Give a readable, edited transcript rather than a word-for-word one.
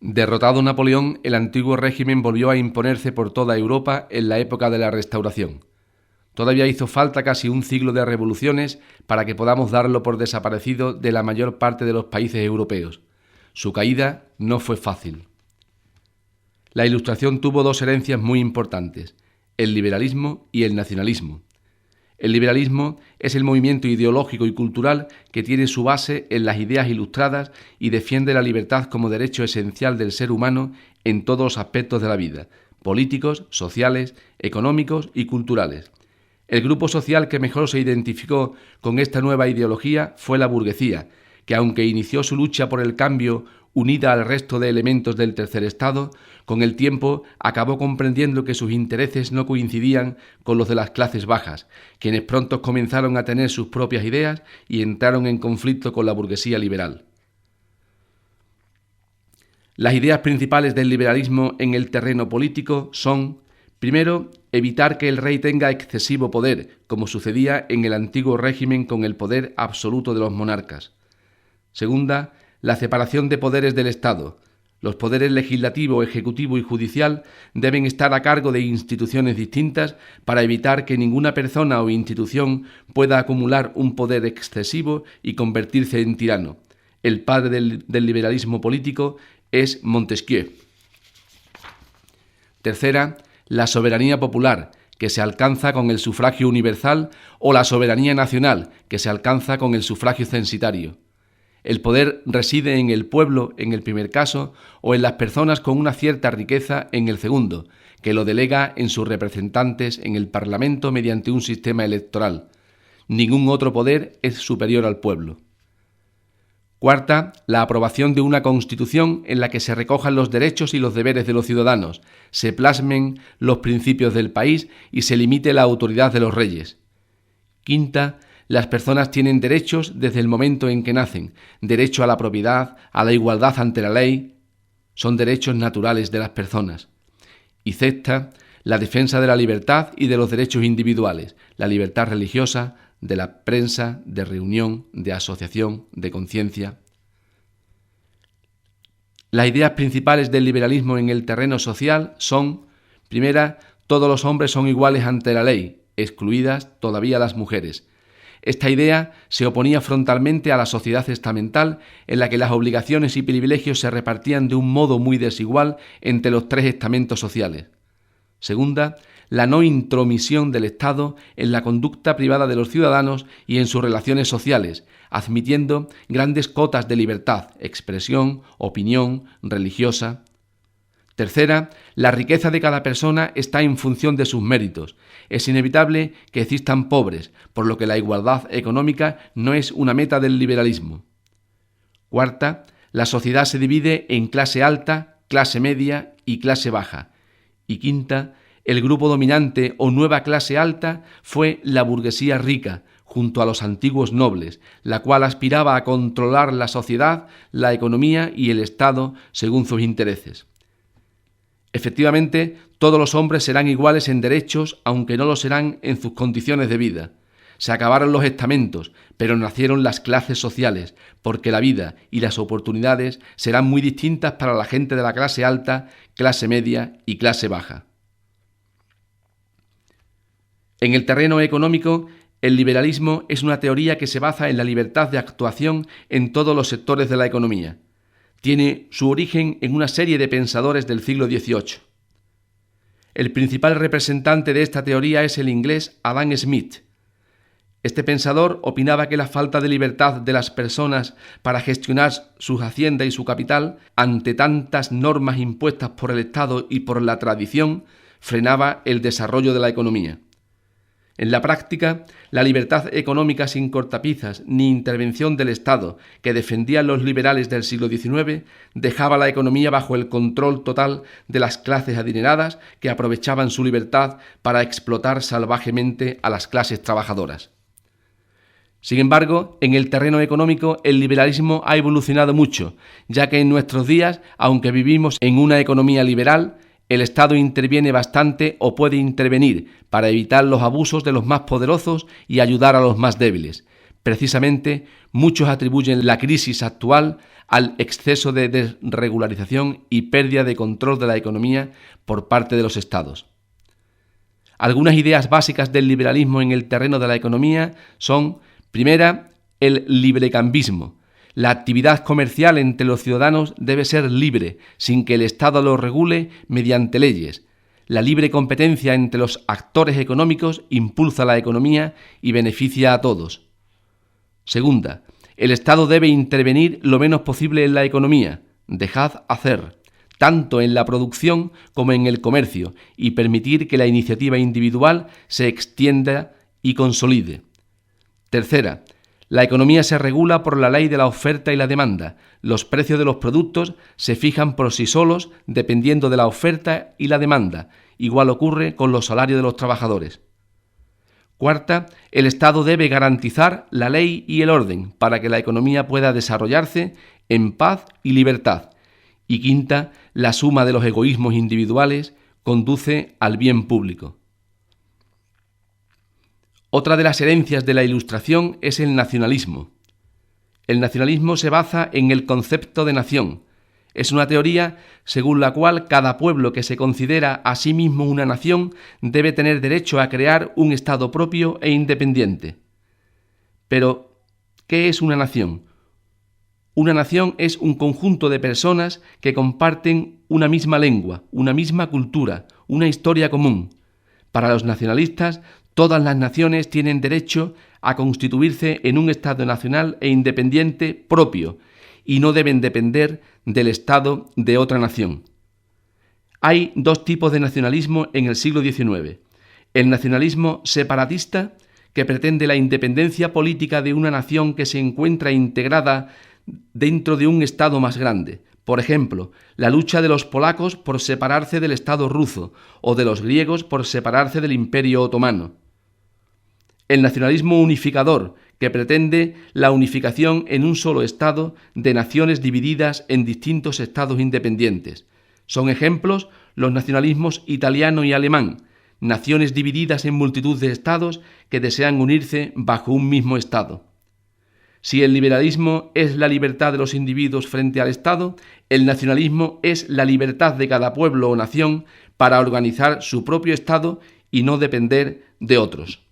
Derrotado Napoleón, el antiguo régimen volvió a imponerse por toda Europa en la época de la Restauración. Todavía hizo falta casi un siglo de revoluciones para que podamos darlo por desaparecido de la mayor parte de los países europeos. Su caída no fue fácil. La Ilustración tuvo dos herencias muy importantes: el liberalismo y el nacionalismo. El liberalismo es el movimiento ideológico y cultural que tiene su base en las ideas ilustradas y defiende la libertad como derecho esencial del ser humano en todos los aspectos de la vida, políticos, sociales, económicos y culturales. El grupo social que mejor se identificó con esta nueva ideología fue la burguesía, que aunque inició su lucha por el cambio unida al resto de elementos del tercer estado, con el tiempo acabó comprendiendo que sus intereses no coincidían con los de las clases bajas, quienes pronto comenzaron a tener sus propias ideas y entraron en conflicto con la burguesía liberal. Las ideas principales del liberalismo en el terreno político son: primero, evitar que el rey tenga excesivo poder, como sucedía en el antiguo régimen con el poder absoluto de los monarcas. Segunda, la separación de poderes del Estado. Los poderes legislativo, ejecutivo y judicial deben estar a cargo de instituciones distintas para evitar que ninguna persona o institución pueda acumular un poder excesivo y convertirse en tirano. El padre del liberalismo político es Montesquieu. Tercera, la soberanía popular, que se alcanza con el sufragio universal, o la soberanía nacional, que se alcanza con el sufragio censitario. El poder reside en el pueblo en el primer caso, o en las personas con una cierta riqueza en el segundo, que lo delega en sus representantes en el Parlamento mediante un sistema electoral. Ningún otro poder es superior al pueblo. Cuarta, la aprobación de una Constitución en la que se recojan los derechos y los deberes de los ciudadanos, se plasmen los principios del país y se limite la autoridad de los reyes. Quinta, las personas tienen derechos desde el momento en que nacen: derecho a la propiedad, a la igualdad ante la ley, son derechos naturales de las personas. Y sexta, la defensa de la libertad y de los derechos individuales, la libertad religiosa, de la prensa, de reunión, de asociación, de conciencia. Las ideas principales del liberalismo en el terreno social son: primera, todos los hombres son iguales ante la ley, excluidas todavía las mujeres. Esta idea se oponía frontalmente a la sociedad estamental, en la que las obligaciones y privilegios se repartían de un modo muy desigual entre los tres estamentos sociales. Segunda, la no intromisión del Estado en la conducta privada de los ciudadanos y en sus relaciones sociales, admitiendo grandes cotas de libertad, expresión, opinión, religiosa. Tercera, la riqueza de cada persona está en función de sus méritos. Es inevitable que existan pobres, por lo que la igualdad económica no es una meta del liberalismo. Cuarta, la sociedad se divide en clase alta, clase media y clase baja. Y quinta, el grupo dominante o nueva clase alta fue la burguesía rica, junto a los antiguos nobles, la cual aspiraba a controlar la sociedad, la economía y el Estado según sus intereses. Efectivamente, todos los hombres serán iguales en derechos, aunque no lo serán en sus condiciones de vida. Se acabaron los estamentos, pero nacieron las clases sociales, porque la vida y las oportunidades serán muy distintas para la gente de la clase alta, clase media y clase baja. En el terreno económico, el liberalismo es una teoría que se basa en la libertad de actuación en todos los sectores de la economía. Tiene su origen en una serie de pensadores del siglo XVIII. El principal representante de esta teoría es el inglés Adam Smith. Este pensador opinaba que la falta de libertad de las personas para gestionar sus haciendas y su capital, ante tantas normas impuestas por el Estado y por la tradición, frenaba el desarrollo de la economía. En la práctica, la libertad económica sin cortapisas ni intervención del Estado, que defendían los liberales del siglo XIX, dejaba la economía bajo el control total de las clases adineradas que aprovechaban su libertad para explotar salvajemente a las clases trabajadoras. Sin embargo, en el terreno económico, el liberalismo ha evolucionado mucho, ya que en nuestros días, aunque vivimos en una economía liberal, el Estado interviene bastante o puede intervenir para evitar los abusos de los más poderosos y ayudar a los más débiles. Precisamente, muchos atribuyen la crisis actual al exceso de desregularización y pérdida de control de la economía por parte de los estados. Algunas ideas básicas del liberalismo en el terreno de la economía son, primera, el librecambismo. La actividad comercial entre los ciudadanos debe ser libre, sin que el Estado lo regule mediante leyes. La libre competencia entre los actores económicos impulsa la economía y beneficia a todos. Segunda, el Estado debe intervenir lo menos posible en la economía. Dejad hacer, tanto en la producción como en el comercio, y permitir que la iniciativa individual se extienda y consolide. Tercera, la economía se regula por la ley de la oferta y la demanda. Los precios de los productos se fijan por sí solos dependiendo de la oferta y la demanda. Igual ocurre con los salarios de los trabajadores. Cuarta, el Estado debe garantizar la ley y el orden para que la economía pueda desarrollarse en paz y libertad. Y quinta, la suma de los egoísmos individuales conduce al bien público. Otra de las herencias de la Ilustración es el nacionalismo. El nacionalismo se basa en el concepto de nación. Es una teoría según la cual cada pueblo que se considera a sí mismo una nación debe tener derecho a crear un Estado propio e independiente. Pero, ¿qué es una nación? Una nación es un conjunto de personas que comparten una misma lengua, una misma cultura, una historia común. Para los nacionalistas, todas las naciones tienen derecho a constituirse en un Estado nacional e independiente propio y no deben depender del Estado de otra nación. Hay dos tipos de nacionalismo en el siglo XIX. El nacionalismo separatista, que pretende la independencia política de una nación que se encuentra integrada dentro de un Estado más grande. Por ejemplo, la lucha de los polacos por separarse del Estado ruso o de los griegos por separarse del Imperio Otomano. El nacionalismo unificador, que pretende la unificación en un solo Estado de naciones divididas en distintos Estados independientes. Son ejemplos los nacionalismos italiano y alemán, naciones divididas en multitud de Estados que desean unirse bajo un mismo Estado. Si el liberalismo es la libertad de los individuos frente al Estado, el nacionalismo es la libertad de cada pueblo o nación para organizar su propio Estado y no depender de otros.